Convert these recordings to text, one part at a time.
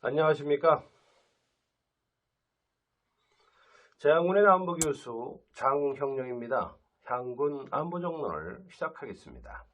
안녕하십니까. 재향군의 안보교수 장형룡입니다. 향군 안보정론을 시작하겠습니다.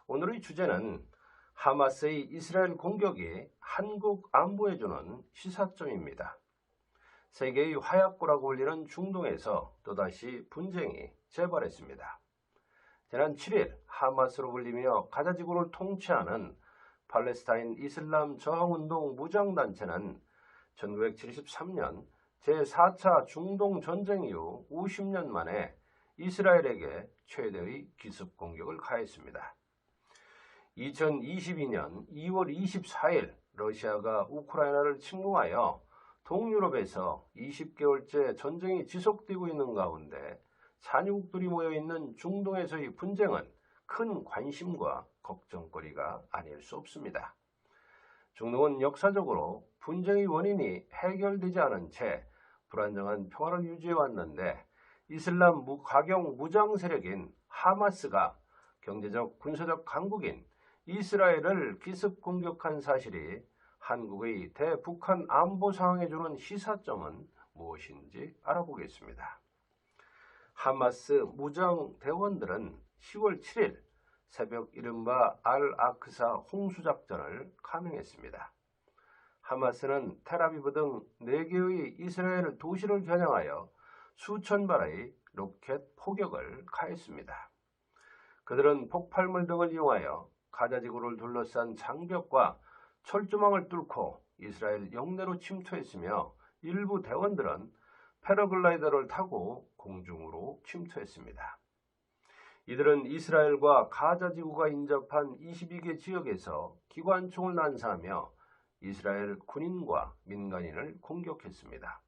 오늘의 주제는 하마스의 이스라엘 공격이 한국 안보에 주는 시사점입니다. 세계의 화약고라고 불리는 중동에서 또다시 분쟁이 재발했습니다. 지난 7일 하마스로 불리며 가자지구를 통치하는 팔레스타인 이슬람 저항운동 무장단체는 1973년 제4차 중동전쟁 이후 50년 만에 이스라엘에게 최대의 기습 공격을 가했습니다. 2022년 2월 24일 러시아가 우크라이나를 침공하여 동유럽에서 20개월째 전쟁이 지속되고 있는 가운데 산유국들이 모여있는 중동에서의 분쟁은 큰 관심과 걱정거리가 아닐 수 없습니다. 중동은 역사적으로 분쟁의 원인이 해결되지 않은 채 불안정한 평화를 유지해 왔는데 이슬람 가경 무장 세력인 하마스가 경제적 군사적 강국인 이스라엘을 기습 공격한 사실이 한국의 대북한 안보 상황에 주는 시사점은 무엇인지 알아보겠습니다. 하마스 무장 대원들은 10월 7일 새벽 이른바 알-아크사 홍수작전을 감행했습니다. 하마스는 텔아비브 등 4개의 이스라엘 도시를 겨냥하여 수천 발의 로켓 포격을 가했습니다. 그들은 폭발물 등을 이용하여 가자지구를 둘러싼 장벽과 철조망을 뚫고 이스라엘 영내로 침투했으며 일부 대원들은 패러글라이더를 타고 공중으로 침투했습니다. 이들은 이스라엘과 가자지구가 인접한 22개 지역에서 기관총을 난사하며 이스라엘 군인과 민간인을 공격했습니다.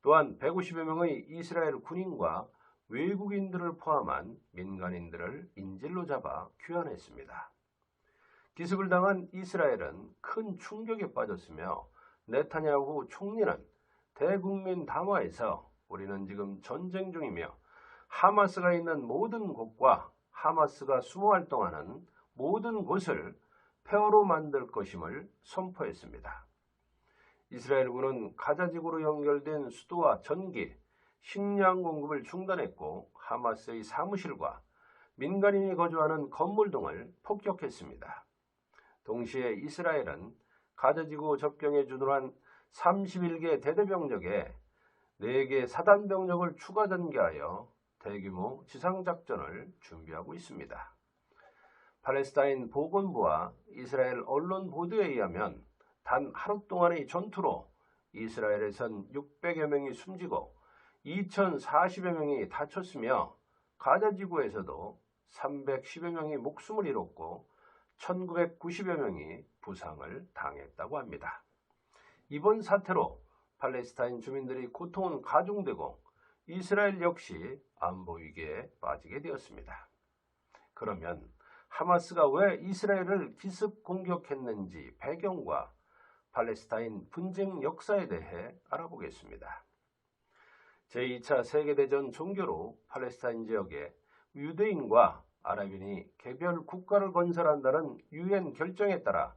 또한 150여 명의 이스라엘 군인과 외국인들을 포함한 민간인들을 인질로 잡아 귀환했습니다. 기습을 당한 이스라엘은 큰 충격에 빠졌으며 네타냐후 총리는 대국민 담화에서 우리는 지금 전쟁 중이며 하마스가 있는 모든 곳과 하마스가 수모 활동하는 모든 곳을 폐허로 만들 것임을 선포했습니다. 이스라엘군은 가자지구로 연결된 수도와 전기, 식량 공급을 중단했고 하마스의 사무실과 민간인이 거주하는 건물 등을 폭격했습니다. 동시에 이스라엘은 가자지구 접경에 주둔한 31개 대대병력에 4개 사단병력을 추가 전개하여 대규모 지상작전을 준비하고 있습니다. 팔레스타인 보건부와 이스라엘 언론 보도에 의하면 단 하루 동안의 전투로 이스라엘에선 600여 명이 숨지고 2040여 명이 다쳤으며 가자지구에서도 310여 명이 목숨을 잃었고 1990여 명이 부상을 당했다고 합니다. 이번 사태로 팔레스타인 주민들의 고통은 가중되고 이스라엘 역시 안보 위기에 빠지게 되었습니다. 그러면 하마스가 왜 이스라엘을 기습 공격했는지 배경과 팔레스타인 분쟁 역사에 대해 알아보겠습니다. 제2차 세계대전 종교로 팔레스타인 지역에 유대인과 아랍인이 개별 국가를 건설한다는 유엔 결정에 따라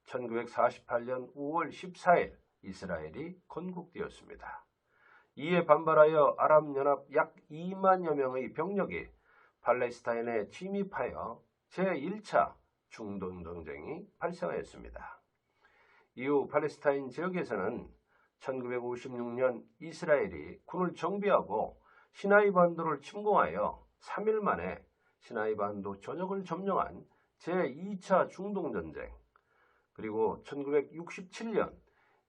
1948년 5월 14일 이스라엘이 건국되었습니다. 이에 반발하여 아랍연합 약 2만여 명의 병력이 팔레스타인에 침입하여 제1차 중동전쟁이 발생하였습니다. 이후 팔레스타인 지역에서는 1956년 이스라엘이 군을 정비하고 시나이 반도를 침공하여 3일 만에 시나이 반도 전역을 점령한 제2차 중동전쟁, 그리고 1967년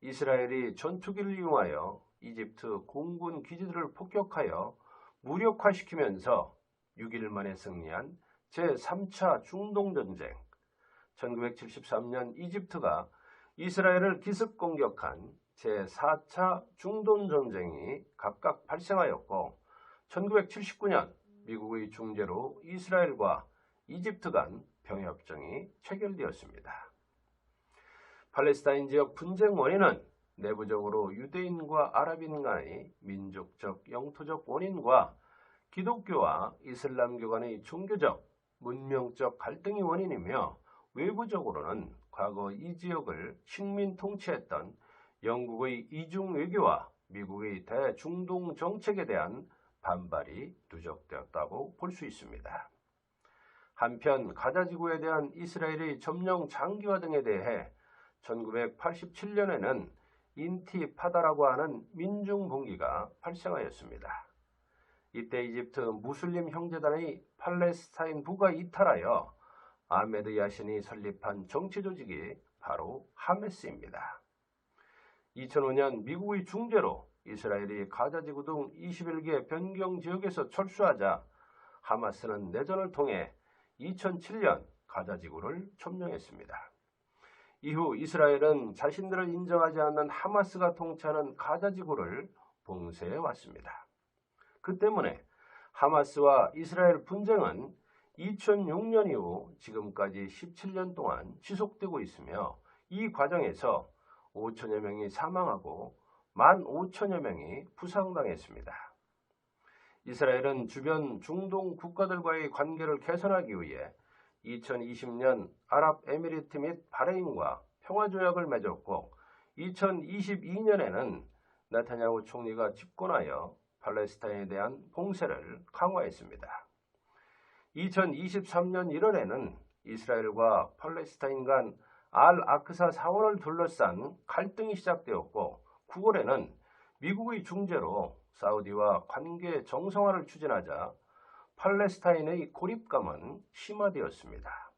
이스라엘이 전투기를 이용하여 이집트 공군 기지들을 폭격하여 무력화시키면서 6일 만에 승리한 제3차 중동전쟁, 1973년 이집트가 이스라엘을 기습 공격한 제4차 중동전쟁이 각각 발생하였고 1979년 미국의 중재로 이스라엘과 이집트 간 평화협정이 체결되었습니다. 팔레스타인 지역 분쟁 원인은 내부적으로 유대인과 아랍인 간의 민족적, 영토적 원인과 기독교와 이슬람교 간의 종교적, 문명적 갈등이 원인이며 외부적으로는 과거 이 지역을 식민 통치했던 영국의 이중 외교와 미국의 대중동 정책에 대한 반발이 누적되었다고 볼 수 있습니다. 한편 가자지구에 대한 이스라엘의 점령 장기화 등에 대해 1987년에는 인티파다라고 하는 민중봉기가 발생하였습니다. 이때 이집트 무슬림 형제단의 팔레스타인부가 이탈하여 아메드 야신이 설립한 정치조직이 바로 하마스입니다. 2005년 미국의 중재로 이스라엘이 가자지구 등 21개 변경 지역에서 철수하자 하마스는 내전을 통해 2007년 가자지구를 점령했습니다. 이후 이스라엘은 자신들을 인정하지 않는 하마스가 통치하는 가자지구를 봉쇄해 왔습니다. 그 때문에 하마스와 이스라엘 분쟁은 2006년 이후 지금까지 17년 동안 지속되고 있으며 이 과정에서 5천여 명이 사망하고 15,000여 명이 부상당했습니다. 이스라엘은 주변 중동 국가들과의 관계를 개선하기 위해 2020년 아랍에미리트 및 바레인과 평화조약을 맺었고 2022년에는 네타냐후 총리가 집권하여 팔레스타인에 대한 봉쇄를 강화했습니다. 2023년 1월에는 이스라엘과 팔레스타인 간 알-아크사 사원을 둘러싼 갈등이 시작되었고 9월에는 미국의 중재로 사우디와 관계 정상화를 추진하자 팔레스타인의 고립감은 심화되었습니다.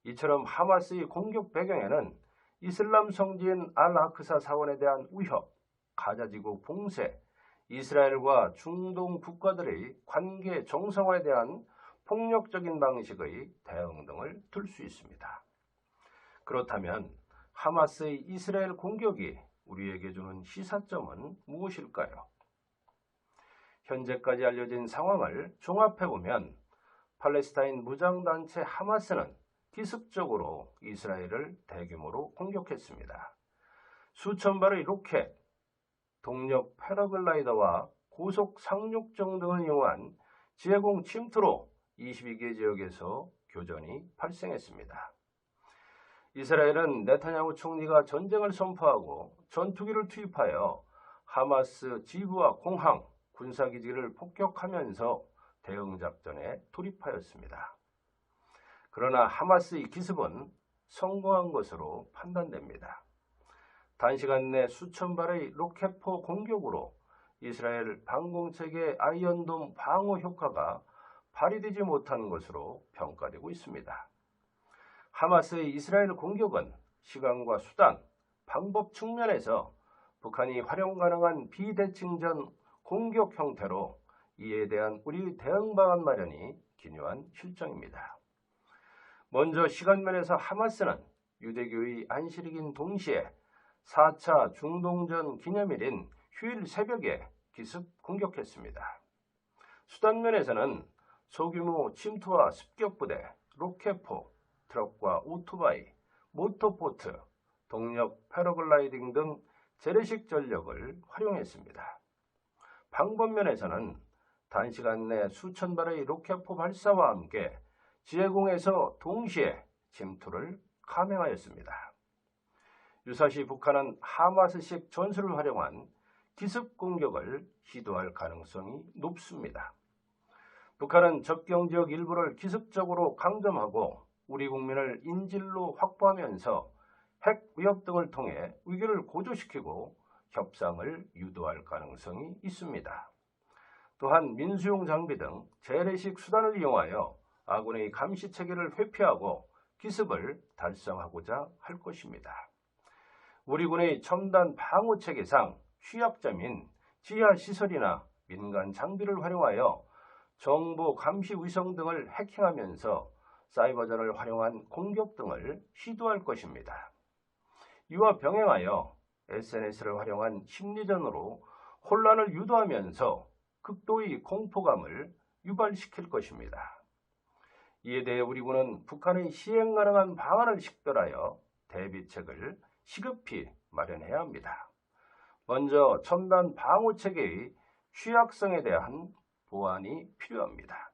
이처럼 하마스의 공격 배경에는 이슬람 성지인 알-아크사 사원에 대한 위협, 가자지구 봉쇄, 이스라엘과 중동 국가들의 관계 정상화에 대한 폭력적인 방식의 대응 등을 들 수 있습니다. 그렇다면 하마스의 이스라엘 공격이 우리에게 주는 시사점은 무엇일까요? 현재까지 알려진 상황을 종합해보면 팔레스타인 무장단체 하마스는 기습적으로 이스라엘을 대규모로 공격했습니다. 수천 발의 로켓, 동력 패러글라이더와 고속 상륙정 등을 이용한 지해공 침투로 22개 지역에서 교전이 발생했습니다. 이스라엘은 네타냐후 총리가 전쟁을 선포하고 전투기를 투입하여 하마스 지부와 공항, 군사기지를 폭격하면서 대응작전에 돌입하였습니다. 그러나 하마스의 기습은 성공한 것으로 판단됩니다. 단시간 내 수천 발의 로켓포 공격으로 이스라엘 방공체계 아이언돔 방어 효과가 발휘되지 못한 것으로 평가되고 있습니다. 하마스의 이스라엘 공격은 시간과 수단, 방법 측면에서 북한이 활용 가능한 비대칭전 공격 형태로 이에 대한 우리 대응 방안 마련이 기묘한 실정입니다. 먼저 시간면에서 하마스는 유대교의 안식일인 동시에 4차 중동전 기념일인 휴일 새벽에 기습 공격했습니다. 수단면에서는 소규모 침투와 습격부대, 로켓포, 트럭과 오토바이, 모터보트, 동력 패러글라이딩 등 재래식 전력을 활용했습니다. 방법면에서는 단시간 내 수천 발의 로켓포 발사와 함께 지해공에서 동시에 침투를 감행하였습니다. 유사시 북한은 하마스식 전술을 활용한 기습 공격을 시도할 가능성이 높습니다. 북한은 접경지역 일부를 기습적으로 강점하고 우리 국민을 인질로 확보하면서 핵 위협 등을 통해 위기를 고조시키고 협상을 유도할 가능성이 있습니다. 또한 민수용 장비 등 재래식 수단을 이용하여 아군의 감시 체계를 회피하고 기습을 달성하고자 할 것입니다. 우리 군의 첨단 방어 체계상 취약점인 지하 시설이나 민간 장비를 활용하여 정보 감시 위성 등을 해킹하면서 사이버전을 활용한 공격 등을 시도할 것입니다. 이와 병행하여 SNS를 활용한 심리전으로 혼란을 유도하면서 극도의 공포감을 유발시킬 것입니다. 이에 대해 우리 군은 북한의 시행 가능한 방안을 식별하여 대비책을 시급히 마련해야 합니다. 먼저 첨단 방어체계의 취약성에 대한 보완이 필요합니다.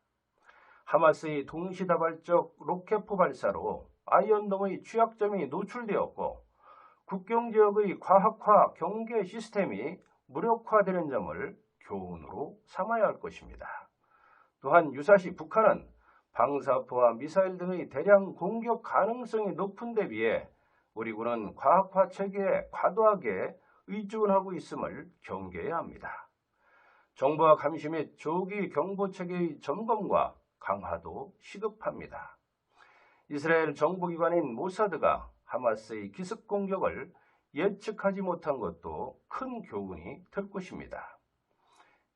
하마스의 동시다발적 로켓포 발사로 아이언 등의 취약점이 노출되었고 국경지역의 과학화 경계 시스템이 무력화되는 점을 교훈으로 삼아야 할 것입니다. 또한 유사시 북한은 방사포와 미사일 등의 대량 공격 가능성이 높은 데 비해 우리 군은 과학화 체계에 과도하게 의존하고 있음을 경계해야 합니다. 정보와 감시 및 조기 경보 체계의 점검과 강화도 시급합니다. 이스라엘 정보기관인 모사드가 하마스의 기습 공격을 예측하지 못한 것도 큰 교훈이 될 것입니다.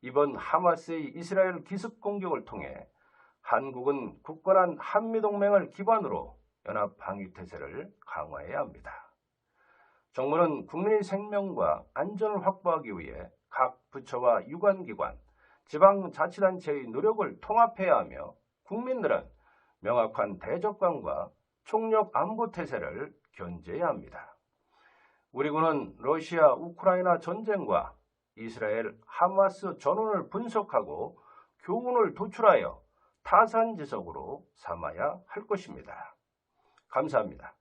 이번 하마스의 이스라엘 기습 공격을 통해 한국은 굳건한 한미동맹을 기반으로 연합 방위태세를 강화해야 합니다. 정부는 국민의 생명과 안전을 확보하기 위해 각 부처와 유관기관, 지방자치단체의 노력을 통합해야 하며 국민들은 명확한 대적관과 총력 안보태세를 견제해야 합니다. 우리 군은 러시아 우크라이나 전쟁과 이스라엘 하마스 전원을 분석하고 교훈을 도출하여 타산지석으로 삼아야 할 것입니다. 감사합니다.